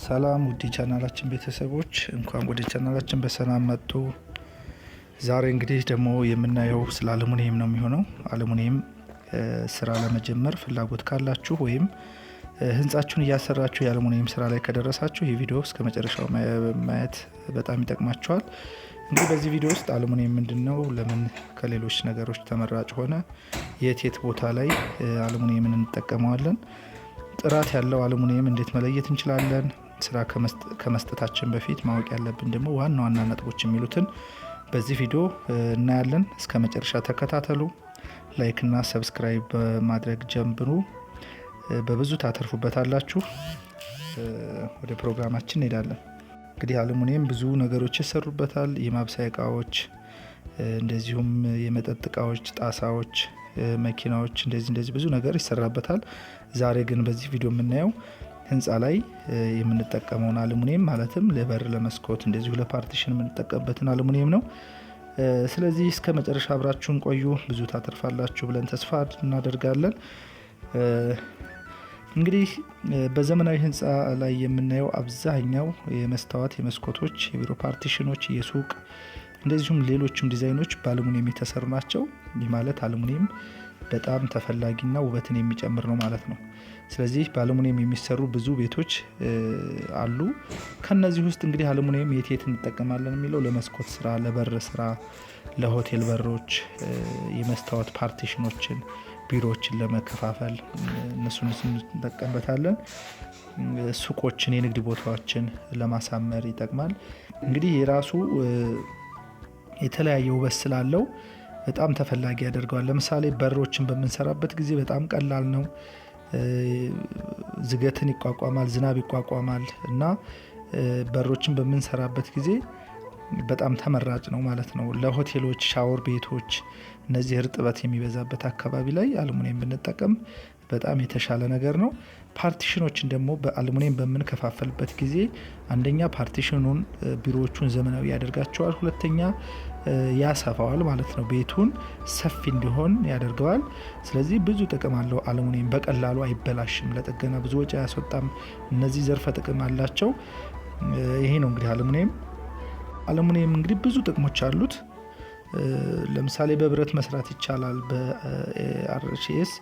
ሰላም ውድ ቻናላችን ቤተሰቦች እንኳን ወደ ቻናላችን በሰላም መጡ። ዛሬ እንግዲህ ደግሞ የምናየው ስለ አሉሚኒየም ነው የሚሆነው። አሉሚኒየም ስራ ለመጀመር ፍላጎት ካላችሁ ወይም ህንጻችሁን እያሰራችሁ የአሉሚኒየም ስራ ላይ ከደረሳችሁ ይህ ቪዲዮ እስከ መጨረሻው ማየት በጣም ይጠቅማችኋል። እንግዲህ በዚህ ቪዲዮ ውስጥ አሉሚኒየም ምንድነው፣ ለምን ከሌሎች ነገሮች ተመራጭ ሆነ፣ የት ቦታ ላይ አሉሚኒየምን እንጠቀመዋለን፣ ጥራት ያለው አሉሚኒየም እንዴት መለየት እንችላለን፣ ስራ ከመስጠታችን በፊት ማወቅ ያለብን ደግሞ ዋና ዋና ነጥቦች የሚሉትን በዚህ ቪዲዮ እናያለን። እስከ መጨረሻ ተከታተሉ። ላይክ እና ሰብስክራይብ በማድረግ ጀምሩ። በብዙ ታተርፉበታላችሁ። ወደ ፕሮግራማችን እንሄዳለን። እንግዲህ አሉሚኒየም ብዙ ነገሮች ይሰሩበታል። የማብሰያ እቃዎች፣ እንደዚሁም የመጠጥ እቃዎች፣ ጣሳዎች፣ መኪናዎች እንደዚህ ብዙ ነገር ይሰራበታል። ዛሬ ግን በዚህ ቪዲዮ የምናየው ህንፃ ላይ የምንጠቀመውን አሉሚኒየም ማለትም ለበር፣ ለመስኮት እንደዚሁ ለፓርቲሽን የምንጠቀምበትን አሉሚኒየም ነው። ስለዚህ እስከ መጨረሻ አብራችሁን ቆዩ። ብዙ ታተርፋላችሁ ብለን ተስፋ እናደርጋለን። እንግዲህ በዘመናዊ ህንፃ ላይ የምናየው አብዛኛው የመስታወት፣ የመስኮቶች፣ የቢሮ ፓርቲሽኖች፣ የሱቅ እንደዚሁም ሌሎችም ዲዛይኖች በአሉሚኒየም የተሰሩ ናቸው። ይህ ማለት አሉሚኒየም በጣም ተፈላጊና ውበትን የሚጨምር ነው ማለት ነው። ስለዚህ በአሉሚኒየም የሚሰሩ ብዙ ቤቶች አሉ። ከነዚህ ውስጥ እንግዲህ አሉሚኒየም የት እንጠቀማለን የሚለው ለመስኮት ስራ፣ ለበር ስራ፣ ለሆቴል በሮች፣ የመስታወት ፓርቲሽኖችን፣ ቢሮዎችን ለመከፋፈል እነሱን እንጠቀምበታለን። ሱቆችን፣ የንግድ ቦታዎችን ለማሳመር ይጠቅማል። እንግዲህ የራሱ የተለያየ ውበት ስላለው በጣም ተፈላጊ ያደርገዋል። ለምሳሌ በሮችን በምንሰራበት ጊዜ በጣም ቀላል ነው። ዝገትን ይቋቋማል፣ ዝናብ ይቋቋማል እና በሮችን በምንሰራበት ጊዜ በጣም ተመራጭ ነው ማለት ነው። ለሆቴሎች፣ ሻወር ቤቶች፣ እነዚህ እርጥበት የሚበዛበት አካባቢ ላይ አሉሚኒየም ብንጠቀም በጣም የተሻለ ነገር ነው። ፓርቲሽኖችን ደግሞ በአሉሚኒየም በምንከፋፈልበት ጊዜ አንደኛ ፓርቲሽኑን፣ ቢሮዎቹን ዘመናዊ ያደርጋቸዋል። ሁለተኛ ያሰፋዋል ማለት ነው። ቤቱን ሰፊ እንዲሆን ያደርገዋል። ስለዚህ ብዙ ጥቅም አለው። አሉሚኒየም በቀላሉ አይበላሽም። ለጥገና ብዙ ወጪ አያስወጣም። እነዚህ ዘርፈ ጥቅም አላቸው። ይሄ ነው እንግዲህ አሉሚኒየም እንግዲህ ብዙ ጥቅሞች አሉት። ለምሳሌ በብረት መስራት ይቻላል። በአርሲኤስ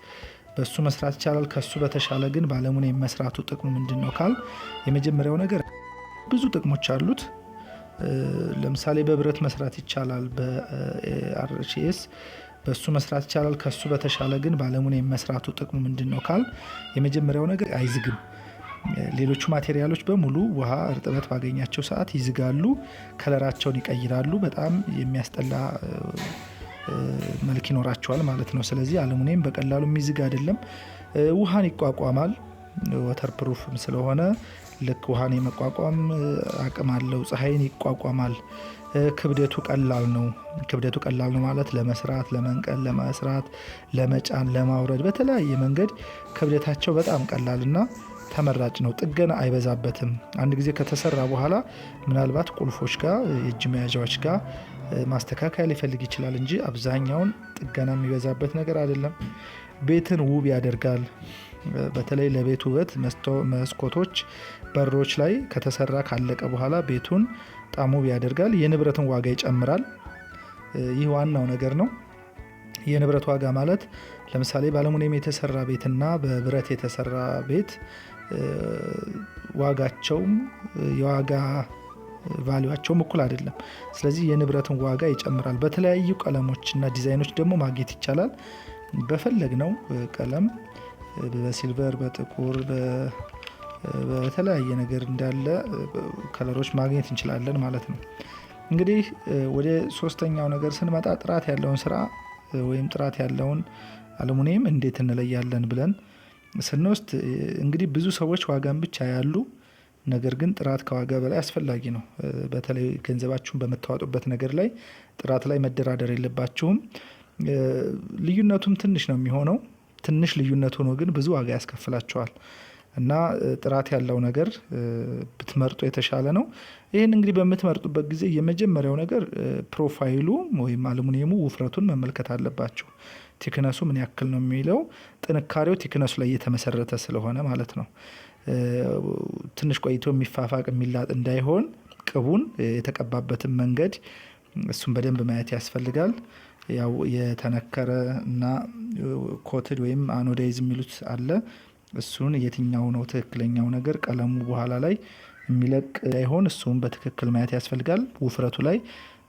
በሱ መስራት ይቻላል። ከሱ በተሻለ ግን በአሉሚኒየም መስራቱ ጥቅሙ ምንድን ነው ካል የመጀመሪያው ነገር ብዙ ጥቅሞች አሉት። ለምሳሌ በብረት መስራት ይቻላል። በአርሲኤስ በሱ መስራት ይቻላል። ከሱ በተሻለ ግን በአሉሚኒየም መስራቱ ጥቅሙ ምንድን ነው ካል የመጀመሪያው ነገር አይዝግም። ሌሎቹ ማቴሪያሎች በሙሉ ውሃ፣ እርጥበት ባገኛቸው ሰዓት ይዝጋሉ፣ ከለራቸውን ይቀይራሉ። በጣም የሚያስጠላ መልክ ይኖራቸዋል ማለት ነው። ስለዚህ አሉሚኒየም በቀላሉ የሚዝግ አይደለም። ውሃን ይቋቋማል። ወተር ፕሩፍም ስለሆነ ልክ ውሃን የመቋቋም አቅም አለው። ፀሐይን ይቋቋማል። ክብደቱ ቀላል ነው ማለት ለመስራት፣ ለመንቀል፣ ለመስራት፣ ለመጫን፣ ለማውረድ በተለያየ መንገድ ክብደታቸው በጣም ቀላልና ተመራጭ ነው። ጥገና አይበዛበትም። አንድ ጊዜ ከተሰራ በኋላ ምናልባት ቁልፎች ጋር፣ የእጅ መያዣዎች ጋር ማስተካከያ ሊፈልግ ይችላል እንጂ አብዛኛውን ጥገና የሚበዛበት ነገር አይደለም። ቤትን ውብ ያደርጋል። በተለይ ለቤት ውበት መስኮቶች፣ በሮች ላይ ከተሰራ ካለቀ በኋላ ቤቱን በጣም ውብ ያደርጋል። የንብረትን ዋጋ ይጨምራል። ይህ ዋናው ነገር ነው። የንብረት ዋጋ ማለት ለምሳሌ በአሉሚኒየም የተሰራ ቤትና በብረት የተሰራ ቤት ዋጋቸውም የዋጋ ቫልዩአቸውም እኩል አይደለም። ስለዚህ የንብረትን ዋጋ ይጨምራል። በተለያዩ ቀለሞችና ዲዛይኖች ደግሞ ማግኘት ይቻላል። በፈለግነው ቀለም በሲልቨር፣ በጥቁር፣ በተለያየ ነገር እንዳለ ከለሮች ማግኘት እንችላለን ማለት ነው። እንግዲህ ወደ ሶስተኛው ነገር ስንመጣ ጥራት ያለውን ስራ ወይም ጥራት ያለውን አሉሚኒየም እንዴት እንለያለን ብለን ስንወስድ እንግዲህ ብዙ ሰዎች ዋጋን ብቻ ያሉ፣ ነገር ግን ጥራት ከዋጋ በላይ አስፈላጊ ነው። በተለይ ገንዘባችሁን በምታወጡበት ነገር ላይ ጥራት ላይ መደራደር የለባችሁም። ልዩነቱም ትንሽ ነው የሚሆነው። ትንሽ ልዩነት ሆኖ ግን ብዙ ዋጋ ያስከፍላቸዋል እና ጥራት ያለው ነገር ብትመርጡ የተሻለ ነው። ይህን እንግዲህ በምትመርጡበት ጊዜ የመጀመሪያው ነገር ፕሮፋይሉ ወይም አሉሚኒየሙ ውፍረቱን መመልከት አለባችሁ። ቲክነሱ ምን ያክል ነው የሚለው ጥንካሬው ቲክነሱ ላይ የተመሰረተ ስለሆነ ማለት ነው። ትንሽ ቆይቶ የሚፋፋቅ የሚላጥ እንዳይሆን ቅቡን የተቀባበትን መንገድ እሱን በደንብ ማየት ያስፈልጋል። ያው የተነከረ እና ኮትድ ወይም አኖዳይዝ የሚሉት አለ። እሱን የትኛው ነው ትክክለኛው ነገር ቀለሙ በኋላ ላይ የሚለቅ እንዳይሆን እሱን በትክክል ማየት ያስፈልጋል። ውፍረቱ ላይ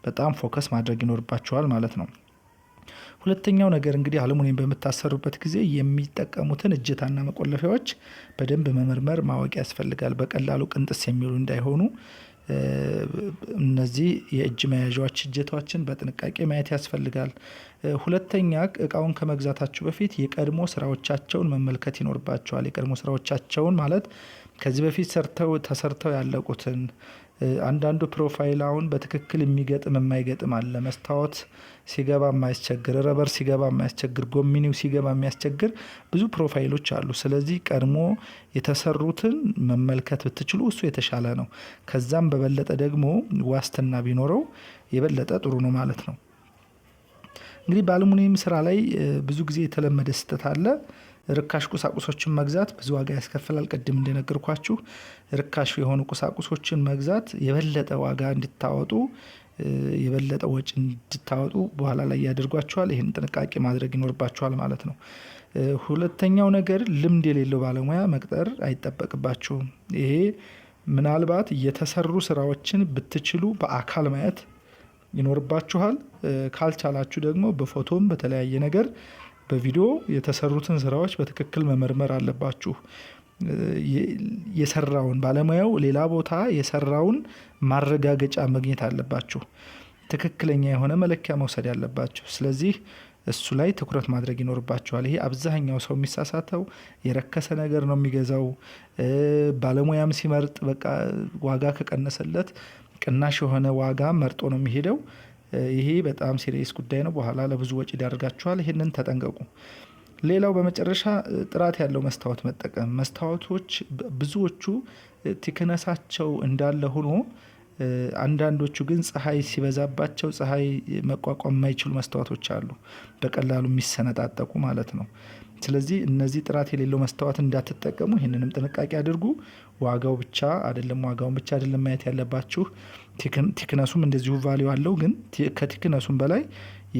በጣም ፎከስ ማድረግ ይኖርባቸዋል ማለት ነው። ሁለተኛው ነገር እንግዲህ አልሙኒየም በምታሰሩበት ጊዜ የሚጠቀሙትን እጀታና መቆለፊያዎች በደንብ መመርመር ማወቅ ያስፈልጋል። በቀላሉ ቅንጥስ የሚሉ እንዳይሆኑ እነዚህ የእጅ መያዣዎች እጀታዎችን በጥንቃቄ ማየት ያስፈልጋል። ሁለተኛ እቃውን ከመግዛታችሁ በፊት የቀድሞ ስራዎቻቸውን መመልከት ይኖርባቸዋል። የቀድሞ ስራዎቻቸውን ማለት ከዚህ በፊት ተሰርተው ያለቁትን አንዳንዱ ፕሮፋይል አሁን በትክክል የሚገጥም የማይገጥም አለ። መስታወት ሲገባ የማያስቸግር፣ ረበር ሲገባ የማያስቸግር፣ ጎሚኒው ሲገባ የሚያስቸግር ብዙ ፕሮፋይሎች አሉ። ስለዚህ ቀድሞ የተሰሩትን መመልከት ብትችሉ እሱ የተሻለ ነው። ከዛም በበለጠ ደግሞ ዋስትና ቢኖረው የበለጠ ጥሩ ነው ማለት ነው። እንግዲህ በአልሙኒየም ስራ ላይ ብዙ ጊዜ የተለመደ ስህተት አለ። ርካሽ ቁሳቁሶችን መግዛት ብዙ ዋጋ ያስከፍላል። ቅድም እንደነገርኳችሁ ርካሽ የሆኑ ቁሳቁሶችን መግዛት የበለጠ ዋጋ እንድታወጡ የበለጠ ወጪ እንድታወጡ በኋላ ላይ ያደርጓቸዋል። ይህን ጥንቃቄ ማድረግ ይኖርባቸዋል ማለት ነው። ሁለተኛው ነገር ልምድ የሌለው ባለሙያ መቅጠር አይጠበቅባችሁም። ይሄ ምናልባት የተሰሩ ስራዎችን ብትችሉ በአካል ማየት ይኖርባችኋል። ካልቻላችሁ ደግሞ በፎቶም በተለያየ ነገር በቪዲዮ የተሰሩትን ስራዎች በትክክል መመርመር አለባችሁ። የሰራውን ባለሙያው ሌላ ቦታ የሰራውን ማረጋገጫ ማግኘት አለባችሁ። ትክክለኛ የሆነ መለኪያ መውሰድ ያለባችሁ። ስለዚህ እሱ ላይ ትኩረት ማድረግ ይኖርባችኋል። ይሄ አብዛኛው ሰው የሚሳሳተው የረከሰ ነገር ነው የሚገዛው። ባለሙያም ሲመርጥ በቃ ዋጋ ከቀነሰለት ቅናሽ የሆነ ዋጋ መርጦ ነው የሚሄደው። ይሄ በጣም ሲሪየስ ጉዳይ ነው። በኋላ ለብዙ ወጪ ያደርጋችኋል። ይሄንን ተጠንቀቁ። ሌላው በመጨረሻ ጥራት ያለው መስታወት መጠቀም። መስታወቶች ብዙዎቹ ቲክነሳቸው እንዳለ ሆኖ አንዳንዶቹ ግን ፀሐይ ሲበዛባቸው ፀሐይ መቋቋም የማይችሉ መስታወቶች አሉ፣ በቀላሉ የሚሰነጣጠቁ ማለት ነው። ስለዚህ እነዚህ ጥራት የሌለው መስታወት እንዳትጠቀሙ፣ ይህንንም ጥንቃቄ አድርጉ። ዋጋውን ብቻ አይደለም ማየት ያለባችሁ፣ ቲክነሱም እንደዚሁ ቫልዩ አለው። ግን ከቲክነሱም በላይ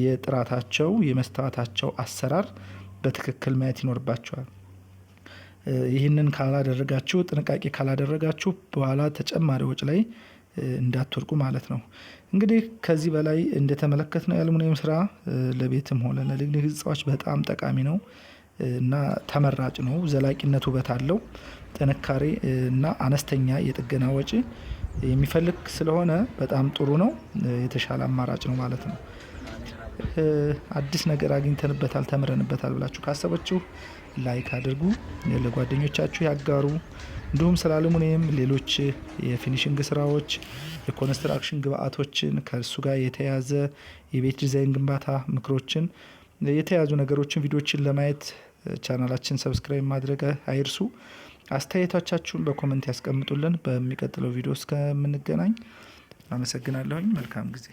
የጥራታቸው የመስታወታቸው አሰራር በትክክል ማየት ይኖርባቸዋል። ይህንን ካላደረጋችሁ፣ ጥንቃቄ ካላደረጋችሁ በኋላ ተጨማሪ ወጪ ላይ እንዳትወርቁ ማለት ነው። እንግዲህ ከዚህ በላይ እንደተመለከትነው የአልሙኒየም ስራ ለቤትም ሆነ ለንግድ ህንጻዎች በጣም ጠቃሚ ነው እና ተመራጭ ነው። ዘላቂነት ውበት አለው። ጥንካሬ እና አነስተኛ የጥገና ወጪ የሚፈልግ ስለሆነ በጣም ጥሩ ነው። የተሻለ አማራጭ ነው ማለት ነው። አዲስ ነገር አግኝተንበታል፣ ተምረንበታል ብላችሁ ካሰባችሁ ላይክ አድርጉ፣ ለጓደኞቻችሁ ያጋሩ። እንዲሁም ስለ አልሙኒየም ሌሎች የፊኒሽንግ ስራዎች፣ የኮንስትራክሽን ግብአቶችን ከእሱ ጋር የተያዘ የቤት ዲዛይን ግንባታ ምክሮችን የተያዙ ነገሮችን ቪዲዮችን ለማየት ቻናላችን ሰብስክራይብ ማድረግ አይርሱ። አስተያየቶቻችሁን በኮመንት ያስቀምጡልን። በሚቀጥለው ቪዲዮ እስከምንገናኝ አመሰግናለሁኝ። መልካም ጊዜ